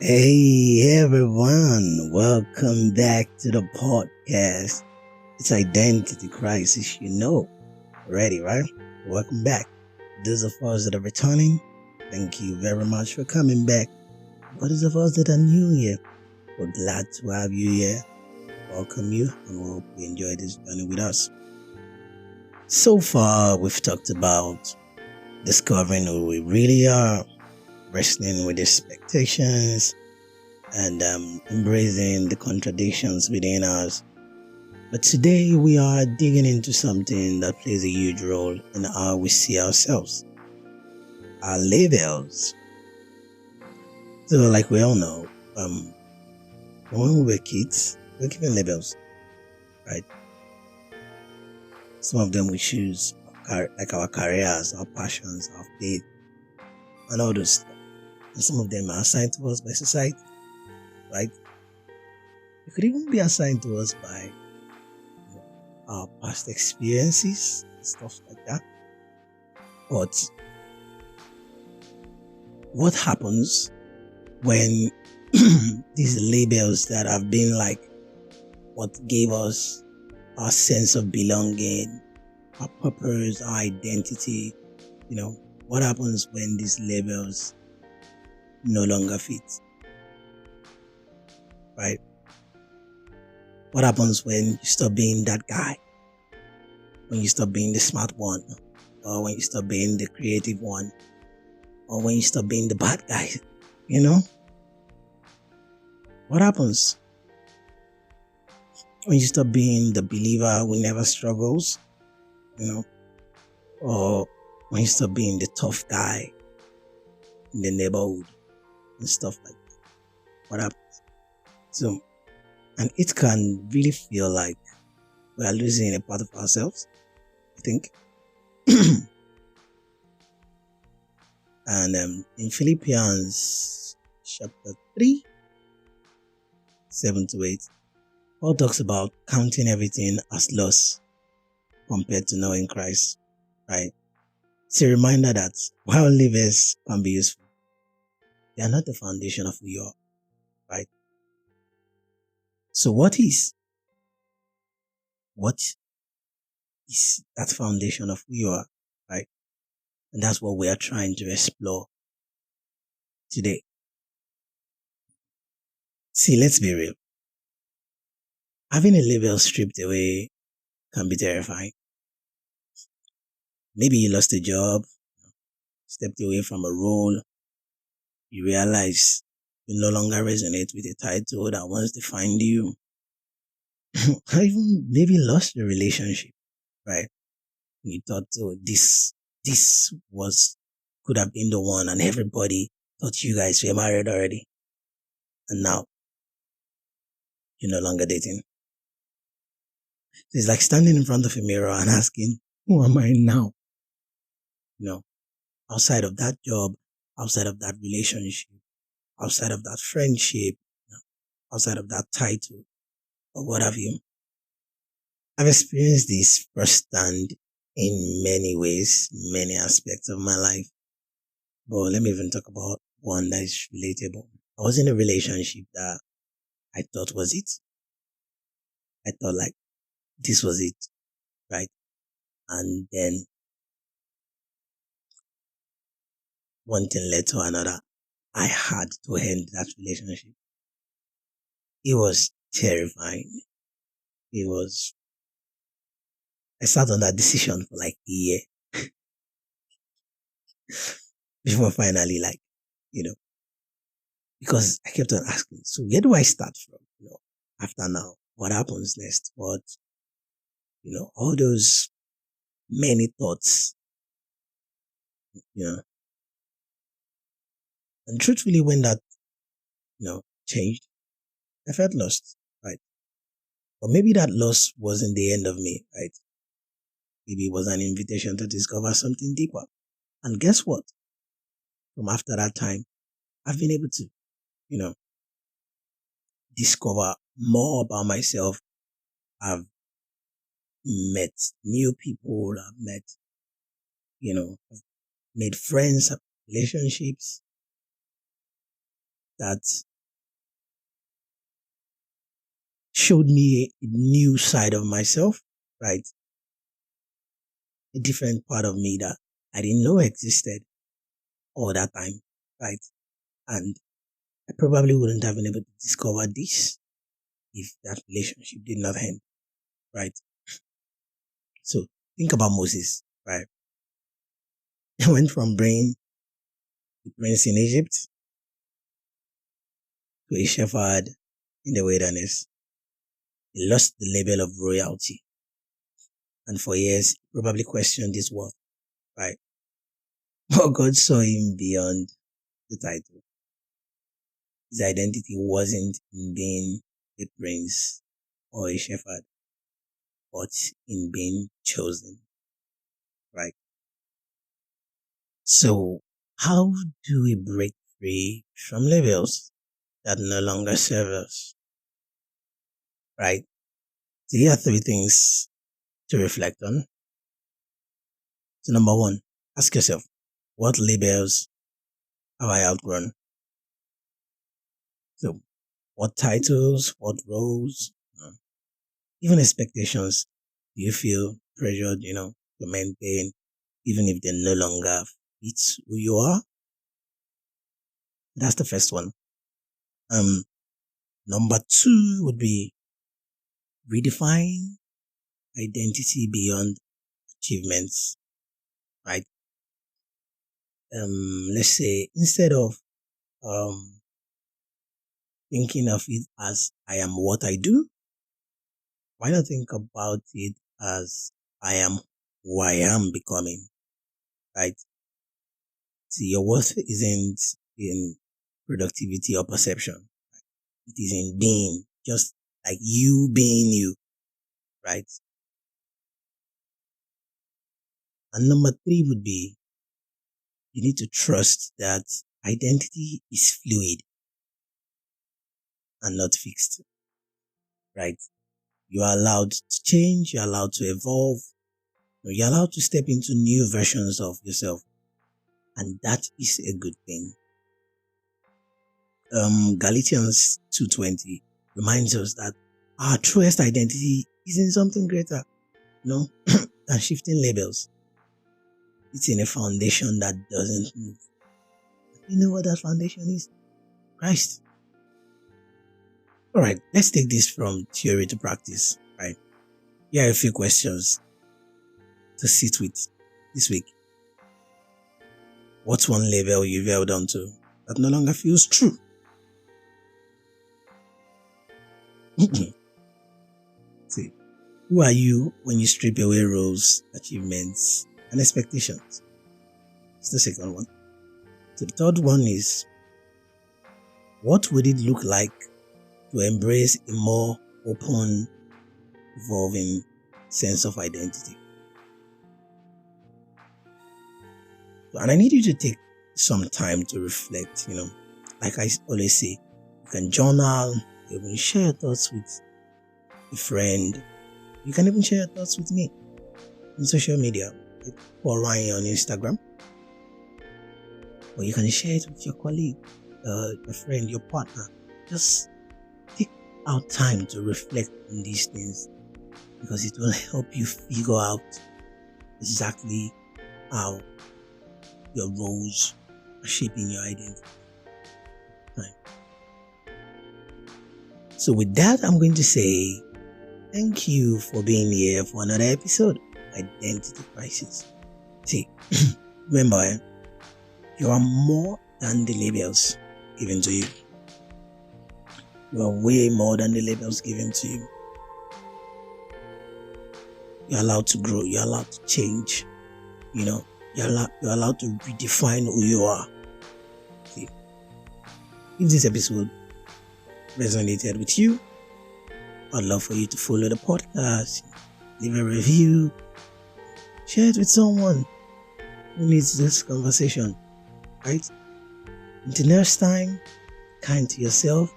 Hey everyone, welcome back to the podcast. It's Identity Crisis, already, right? Welcome back. Those of us that are returning, thank you very much for coming back. For those of us that are new here, we're glad to have you here. Welcome you, and we hope you enjoy this journey with us. So far, we've talked about discovering who we really are, wrestling with expectations, and embracing the contradictions within us. But today we are digging into something that plays a huge role in how we see ourselves, our labels. So, like we all know, when we were kids, we were given labels, right? Some of them we choose, like our careers, our passions, our faith, and all those stuff. And some of them are assigned to us by society, right? It could even be assigned to us by our past experiences, stuff like that. But what happens when these labels that have been like what gave us our sense of belonging, our purpose, our identity, what happens when these labels no longer fit, right? What happens when you stop being that guy? When you stop being the smart one? Or when you stop being the creative one? Or when you stop being the bad guy? What happens when you stop being the believer who never struggles? Or when you stop being the tough guy in the neighborhood and stuff like that? What happens? So, and it can really feel like we are losing a part of ourselves, I think. And in Philippians chapter 3, 7-8, Paul talks about counting everything as loss compared to knowing Christ, right? It's a reminder that while labels can be useful, they are not the foundation of who you are, right? So what is that foundation of who you are, right? And that's what we are trying to explore today. See, let's be real. Having a label stripped away can be terrifying. Maybe you lost a job, stepped away from a role, you realize you no longer resonate with a title that once defined you, or even maybe lost your relationship, right? You thought, oh, this could have been the one, and everybody thought you guys were married already. And now, you're no longer dating. It's like standing in front of a mirror and asking, who am I now? Outside of that job, outside of that relationship, outside of that friendship, outside of that title, or what have you. I've experienced this firsthand in many ways, many aspects of my life. But let me even talk about one that is relatable. I was in a relationship that I thought was it. I thought like this was it, right? And then one thing led to another. I had to end that relationship. It was terrifying. I sat on that decision for like a year before finally because I kept on asking, so where do I start from? After now, what happens next? All those many thoughts, and truthfully, when that, changed, I felt lost, right? But maybe that loss wasn't the end of me, right? Maybe it was an invitation to discover something deeper. And guess what? From after that time, I've been able to, discover more about myself. I've met new people. I've made friends, relationships that showed me a new side of myself, right? A different part of me that I didn't know existed all that time, right? And I probably wouldn't have been able to discover this if that relationship did not end, right? So think about Moses, right? He went from being the prince in Egypt to a shepherd in the wilderness. He lost the label of royalty. And for years, he probably questioned his worth, right? But God saw him beyond the title. His identity wasn't in being a prince or a shepherd, but in being chosen, right? So how do we break free from labels that no longer serve us, right? So here are 3 things to reflect on. So number 1, ask yourself, what labels have I outgrown? So what titles, what roles, even expectations do you feel pressured, to maintain, even if they no longer fit who you are? That's the first one. Number 2 would be redefine identity beyond achievements, right? Let's say instead of thinking of it as I am what I do, why not think about it as I am who I am becoming, right? See, your worth isn't in productivity or perception. It is in being, just like you being you, right? And number 3 would be, you need to trust that identity is fluid and not fixed, right? You are allowed to change, you're allowed to evolve, you're allowed to step into new versions of yourself. And that is a good thing. Galatians 2:20 reminds us that our truest identity is in something greater, than shifting labels. It's in a foundation that doesn't move. You know what that foundation is? Christ. All right, let's take this from theory to practice, right? Here are a few questions to sit with this week. What's one label you've held on to that no longer feels true? See, who are you when you strip away roles, achievements, and expectations? It's the second one. So the third one is, what would it look like to embrace a more open, evolving sense of identity? And I need you to take some time to reflect, like I always say, you can journal, you can share your thoughts with a friend, you can even share your thoughts with me on social media, or Ryan on Instagram, or you can share it with your colleague, your friend, your partner. Just take out time to reflect on these things, because it will help you figure out exactly how your roles are shaping your identity. Right. So with that, I'm going to say thank you for being here for another episode of Identity Crisis. See, remember, you are more than the labels given to you. You are way more than the labels given to you. You're allowed to grow. You're allowed to change. You're allowed to redefine who you are. See, if this episode resonated with you, I'd love for you to follow the podcast, leave a review, share it with someone who needs this conversation, right? Until next time, be kind to yourself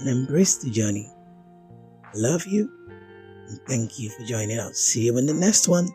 and embrace the journey. I love you and thank you for joining us. See you in the next one.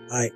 Bye.